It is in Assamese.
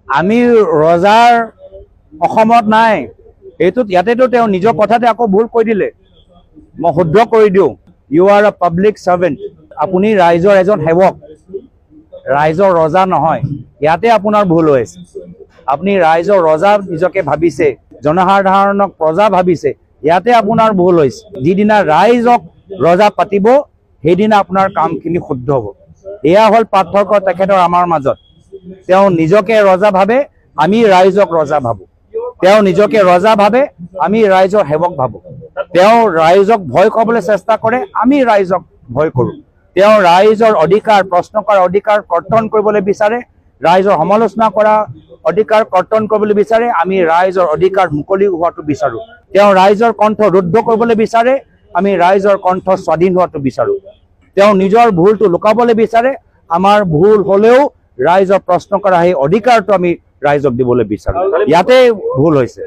আমি ৰজাৰ অসমত নাই এইটোত ইয়াতেতো তেওঁ নিজৰ কথাতে আকৌ ভুল কৈ দিলে মই শুদ্ধ কৰি দিওঁ ইউ আৰ আ পাব্লিক সাৰ্ভেন্ট আপুনি ৰাইজৰ এজন সেৱক ৰাইজৰ ৰজা নহয় ইয়াতে আপোনাৰ ভুল হৈছে আপুনি ৰাইজৰ ৰজা নিজকে ভাবিছে জনসাধাৰণক প্ৰজা ভাবিছে ইয়াতে আপোনাৰ ভুল হৈছে যিদিনা ৰাইজক ৰজা পাতিব সেইদিনা আপোনাৰ কামখিনি শুদ্ধ হ'ব এয়া হ'ল পাৰ্থক্য তেখেতৰ আমাৰ মাজত তেওঁ নিজকে ৰজা ভাবে আমি ৰাইজক ৰজা ভাবো তেওঁ নিজকে ৰজা ভাবে আমি ৰাইজৰ সেৱক ভাবো তেওঁ ৰাইজক ভয় কৰিবলৈ চেষ্টা কৰে আমি ৰাইজক ভয় কৰোঁ তেওঁ ৰাইজৰ অধিকাৰ প্ৰশ্ন কৰাৰ অধিকাৰ কৰ্তন কৰিবলৈ বিচাৰে ৰাইজৰ সমালোচনা কৰা অধিকাৰ কৰ্তন কৰিবলৈ বিচাৰে আমি ৰাইজৰ অধিকাৰ মুকলি হোৱাটো বিচাৰোঁ তেওঁ ৰাইজৰ কণ্ঠ ৰুদ্ধ কৰিবলৈ বিচাৰে আমি ৰাইজৰ কণ্ঠ স্বাধীন হোৱাটো বিচাৰোঁ তেওঁ নিজৰ ভুলটো লুকাবলৈ বিচাৰে আমাৰ ভুল হ'লেও ৰাইজৰ প্ৰশ্ন কৰা সেই অধিকাৰটো আমি ৰাইজক দিবলৈ বিচাৰোঁ ইয়াতে ভুল হৈছে